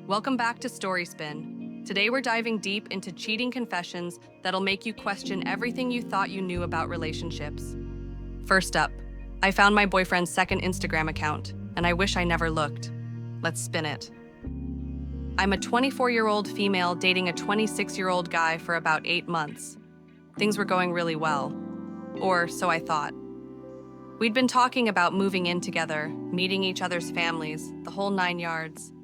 Welcome back to StorySpin. Today we're diving deep into cheating confessions that'll make you question everything you thought you knew about relationships. First up, I found my boyfriend's second Instagram account, and I wish I never looked. Let's spin it. I'm a 24-year-old female dating a 26-year-old guy for about 8 months. Things were going really well. Or so I thought. We'd been talking about moving in together, meeting each other's families, the whole 9 yards.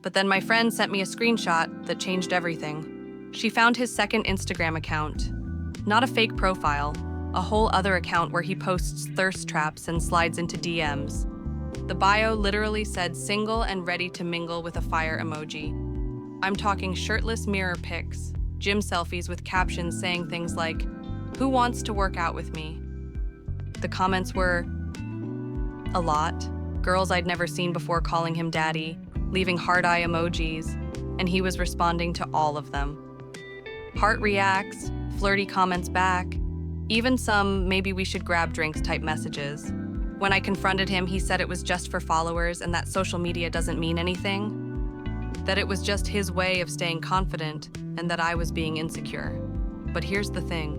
But then my friend sent me a screenshot that changed everything. She found his second Instagram account. Not a fake profile, a whole other account where he posts thirst traps and slides into DMs. The bio literally said single and ready to mingle with a fire emoji. I'm talking shirtless mirror pics, gym selfies with captions saying things like, "Who wants to work out with me?" The comments were a lot. Girls I'd never seen before calling him daddy, leaving heart eye emojis, and he was responding to all of them. Heart reacts, flirty comments back, even some maybe we should grab drinks type messages. When I confronted him, he said it was just for followers and that social media doesn't mean anything. That it was just his way of staying confident and that I was being insecure. But here's the thing.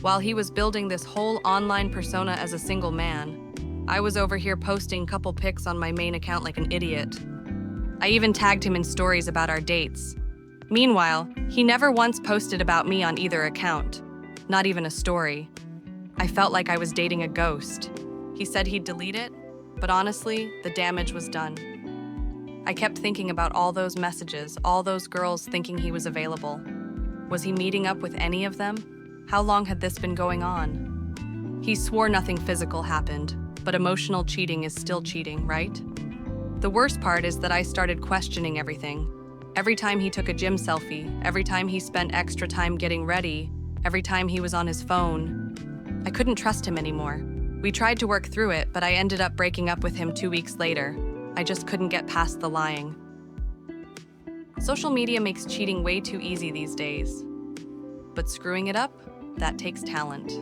While he was building this whole online persona as a single man, I was over here posting couple pics on my main account like an idiot. I even tagged him in stories about our dates. Meanwhile, he never once posted about me on either account, not even a story. I felt like I was dating a ghost. He said he'd delete it, but honestly, the damage was done. I kept thinking about all those messages, all those girls thinking he was available. Was he meeting up with any of them? How long had this been going on? He swore nothing physical happened, but emotional cheating is still cheating, right? The worst part is that I started questioning everything. Every time he took a gym selfie, every time he spent extra time getting ready, every time he was on his phone, I couldn't trust him anymore. We tried to work through it, but I ended up breaking up with him 2 weeks later. I just couldn't get past the lying. Social media makes cheating way too easy these days. But screwing it up, that takes talent.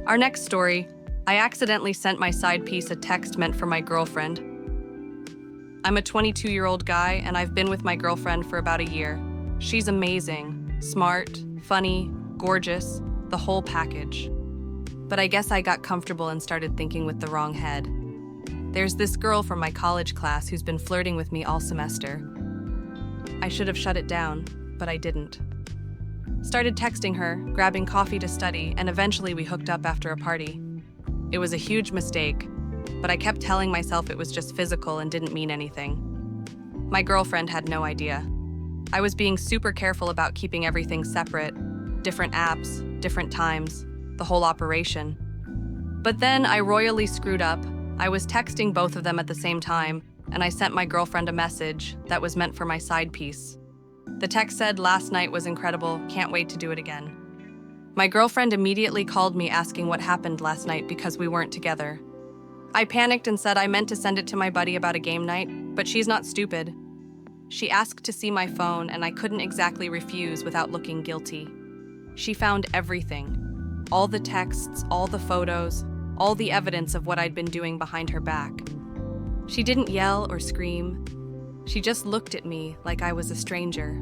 Our next story, I accidentally sent my side piece a text meant for my girlfriend. I'm a 22-year-old guy, and I've been with my girlfriend for about a year. She's amazing, smart, funny, gorgeous, the whole package. But I guess I got comfortable and started thinking with the wrong head. There's this girl from my college class who's been flirting with me all semester. I should have shut it down, but I didn't. Started texting her, grabbing coffee to study, and eventually we hooked up after a party. It was a huge mistake, but I kept telling myself it was just physical and didn't mean anything. My girlfriend had no idea. I was being super careful about keeping everything separate, different apps, different times, the whole operation. But then I royally screwed up. I was texting both of them at the same time, and I sent my girlfriend a message that was meant for my side piece. The text said, "Last night was incredible, can't wait to do it again." My girlfriend immediately called me asking what happened last night because we weren't together. I panicked and said I meant to send it to my buddy about a game night, but she's not stupid. She asked to see my phone, and I couldn't exactly refuse without looking guilty. She found everything. All the texts, all the photos, all the evidence of what I'd been doing behind her back. She didn't yell or scream. She just looked at me like I was a stranger.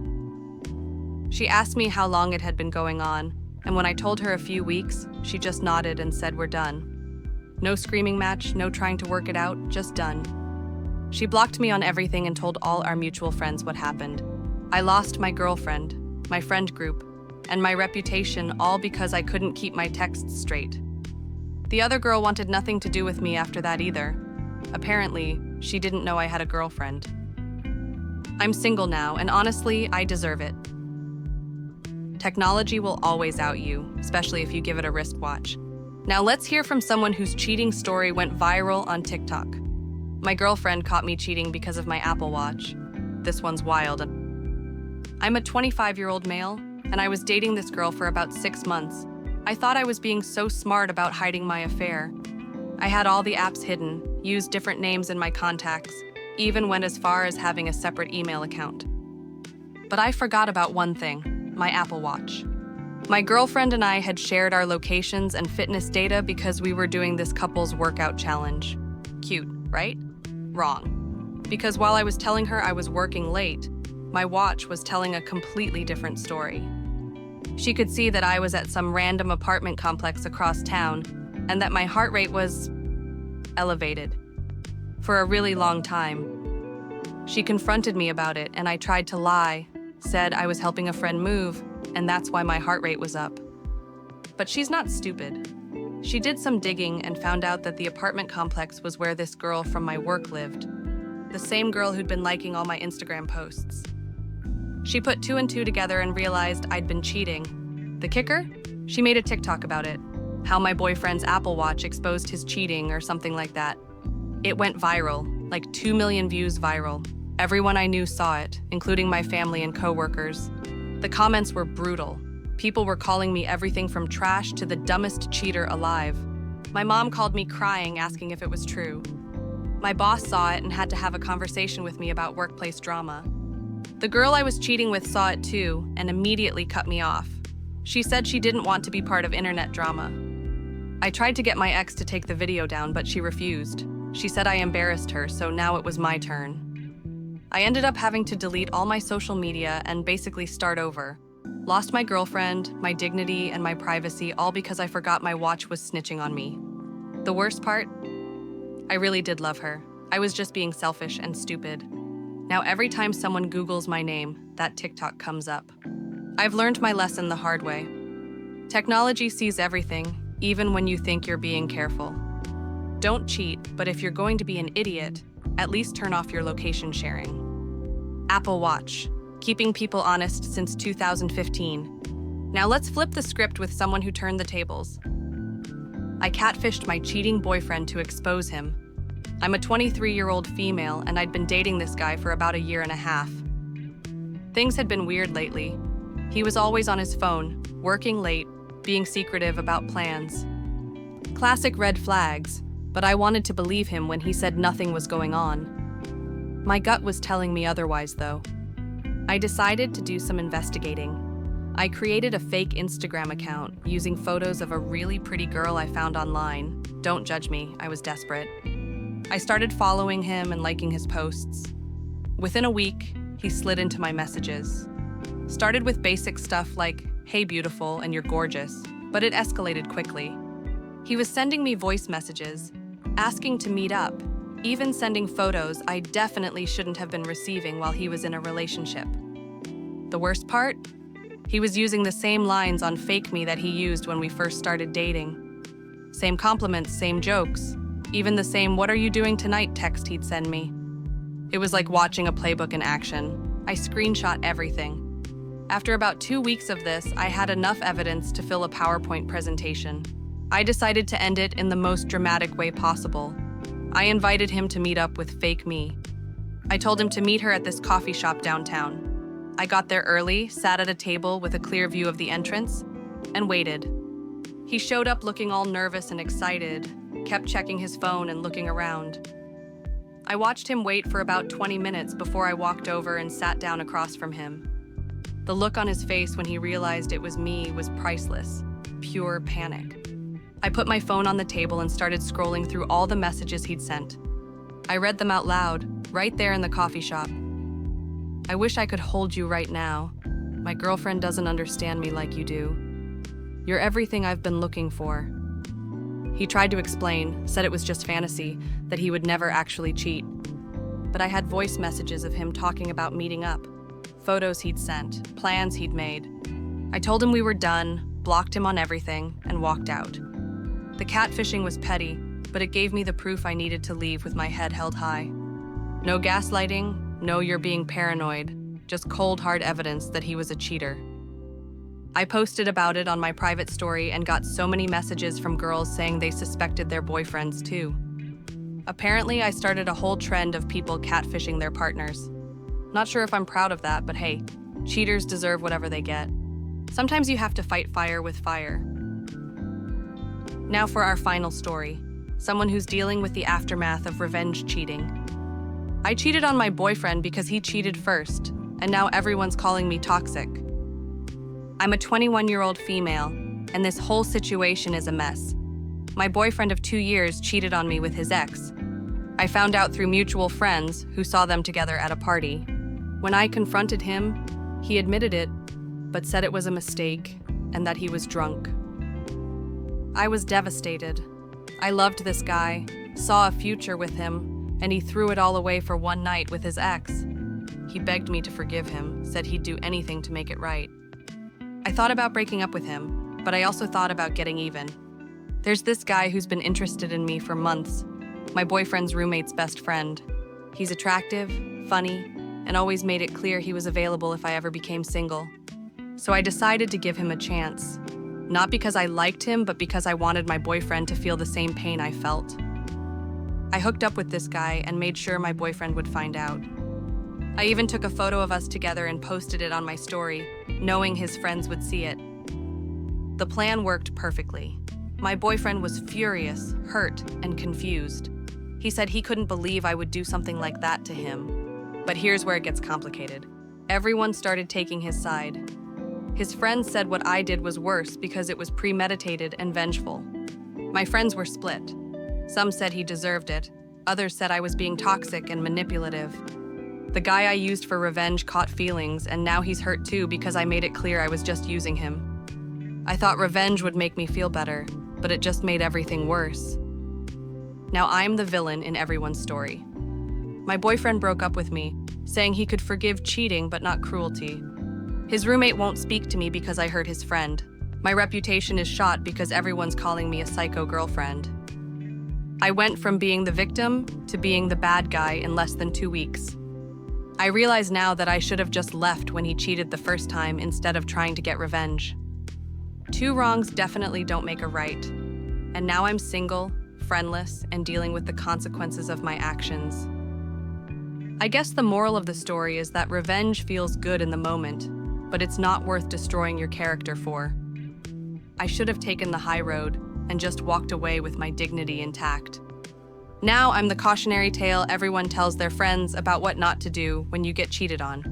She asked me how long it had been going on, and when I told her a few weeks, she just nodded and said we're done. No screaming match, no trying to work it out, just done. She blocked me on everything and told all our mutual friends what happened. I lost my girlfriend, my friend group, and my reputation, all because I couldn't keep my texts straight. The other girl wanted nothing to do with me after that either. Apparently, she didn't know I had a girlfriend. I'm single now, and honestly, I deserve it. Technology will always out you, especially if you give it a wristwatch. Now let's hear from someone whose cheating story went viral on TikTok. My girlfriend caught me cheating because of my Apple Watch. This one's wild. I'm a 25-year-old male, and I was dating this girl for about 6 months. I thought I was being so smart about hiding my affair. I had all the apps hidden, used different names in my contacts, even went as far as having a separate email account. But I forgot about one thing, my Apple Watch. My girlfriend and I had shared our locations and fitness data because we were doing this couple's workout challenge. Cute, right? Wrong. because while I was telling her I was working late, my watch was telling a completely different story. She could see that I was at some random apartment complex across town and that my heart rate was elevated for a really long time. She confronted me about it and I tried to lie, said I was helping a friend move, and that's why my heart rate was up. But she's not stupid. She did some digging and found out that the apartment complex was where this girl from my work lived, the same girl who'd been liking all my Instagram posts. She put two and two together and realized I'd been cheating. The kicker? She made a TikTok about it, how my boyfriend's Apple Watch exposed his cheating or something like that. It went viral, like 2 million views viral. Everyone I knew saw it, including my family and coworkers. The comments were brutal. People were calling me everything from trash to the dumbest cheater alive. My mom called me crying, asking if it was true. My boss saw it and had to have a conversation with me about workplace drama. The girl I was cheating with saw it too and immediately cut me off. She said she didn't want to be part of internet drama. I tried to get my ex to take the video down, but she refused. She said I embarrassed her, so now it was my turn. I ended up having to delete all my social media and basically start over. Lost my girlfriend, my dignity, and my privacy, all because I forgot my watch was snitching on me. The worst part? I really did love her. I was just being selfish and stupid. Now every time someone Googles my name, that TikTok comes up. I've learned my lesson the hard way. Technology sees everything, even when you think you're being careful. Don't cheat, but if you're going to be an idiot, at least turn off your location sharing. Apple Watch, keeping people honest since 2015. Now let's flip the script with someone who turned the tables. I catfished my cheating boyfriend to expose him. I'm a 23-year-old female, and I'd been dating this guy for about a year and a half. Things had been weird lately. He was always on his phone, working late, being secretive about plans. Classic red flags, but I wanted to believe him when he said nothing was going on. My gut was telling me otherwise, though. I decided to do some investigating. I created a fake Instagram account using photos of a really pretty girl I found online. Don't judge me, I was desperate. I started following him and liking his posts. Within a week, he slid into my messages. Started with basic stuff like, "Hey beautiful," and "You're gorgeous," but it escalated quickly. He was sending me voice messages, asking to meet up, even sending photos I definitely shouldn't have been receiving while he was in a relationship. The worst part? He was using the same lines on Fake Me that he used when we first started dating. Same compliments, same jokes, even the same "what are you doing tonight" text he'd send me. It was like watching a playbook in action. I screenshot everything. After about 2 weeks of this, I had enough evidence to fill a PowerPoint presentation. I decided to end it in the most dramatic way possible. I invited him to meet up with Fake Me. I told him to meet her at this coffee shop downtown. I got there early, sat at a table with a clear view of the entrance, and waited. He showed up looking all nervous and excited, kept checking his phone and looking around. I watched him wait for about 20 minutes before I walked over and sat down across from him. The look on his face when he realized it was me was priceless, pure panic. I put my phone on the table and started scrolling through all the messages he'd sent. I read them out loud, right there in the coffee shop. "I wish I could hold you right now. My girlfriend doesn't understand me like you do. You're everything I've been looking for." He tried to explain, said it was just fantasy, that he would never actually cheat. But I had voice messages of him talking about meeting up, photos he'd sent, plans he'd made. I told him we were done, blocked him on everything, and walked out. The catfishing was petty, but it gave me the proof I needed to leave with my head held high. No gaslighting, no "you're being paranoid," just cold hard evidence that he was a cheater. I posted about it on my private story and got so many messages from girls saying they suspected their boyfriends too. Apparently, I started a whole trend of people catfishing their partners. Not sure if I'm proud of that, but hey, cheaters deserve whatever they get. Sometimes you have to fight fire with fire. Now for our final story, someone who's dealing with the aftermath of revenge cheating. I cheated on my boyfriend because he cheated first, and now everyone's calling me toxic. I'm a 21-year-old female, and this whole situation is a mess. My boyfriend of 2 years cheated on me with his ex. I found out through mutual friends who saw them together at a party. When I confronted him, he admitted it, but said it was a mistake and that he was drunk. I was devastated. I loved this guy, saw a future with him, and he threw it all away for one night with his ex. He begged me to forgive him, said he'd do anything to make it right. I thought about breaking up with him, but I also thought about getting even. There's this guy who's been interested in me for months, my boyfriend's roommate's best friend. He's attractive, funny, and always made it clear he was available if I ever became single. So I decided to give him a chance. Not because I liked him, but because I wanted my boyfriend to feel the same pain I felt. I hooked up with this guy and made sure my boyfriend would find out. I even took a photo of us together and posted it on my story, knowing his friends would see it. The plan worked perfectly. My boyfriend was furious, hurt, and confused. He said he couldn't believe I would do something like that to him. But here's where it gets complicated. Everyone started taking his side. His friends said what I did was worse because it was premeditated and vengeful. My friends were split. Some said he deserved it. Others said I was being toxic and manipulative. The guy I used for revenge caught feelings, and now he's hurt too because I made it clear I was just using him. I thought revenge would make me feel better, but it just made everything worse. Now I'm the villain in everyone's story. My boyfriend broke up with me, saying he could forgive cheating but not cruelty. His roommate won't speak to me because I hurt his friend. My reputation is shot because everyone's calling me a psycho girlfriend. I went from being the victim to being the bad guy in less than 2 weeks. I realize now that I should have just left when he cheated the first time instead of trying to get revenge. 2 wrongs definitely don't make a right. And now I'm single, friendless, and dealing with the consequences of my actions. I guess the moral of the story is that revenge feels good in the moment, but it's not worth destroying your character for. I should have taken the high road and just walked away with my dignity intact. Now I'm the cautionary tale everyone tells their friends about what not to do when you get cheated on.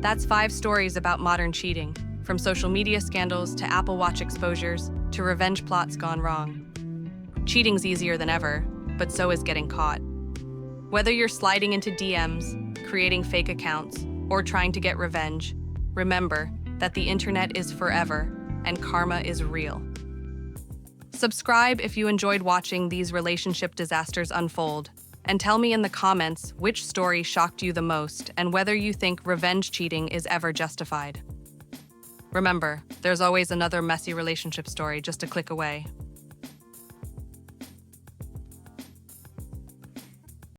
That's 5 stories about modern cheating, from social media scandals to Apple Watch exposures to revenge plots gone wrong. Cheating's easier than ever, but so is getting caught. Whether you're sliding into DMs, creating fake accounts, or trying to get revenge, remember that the internet is forever and karma is real. Subscribe if you enjoyed watching these relationship disasters unfold, and tell me in the comments which story shocked you the most and whether you think revenge cheating is ever justified. Remember, there's always another messy relationship story just a click away.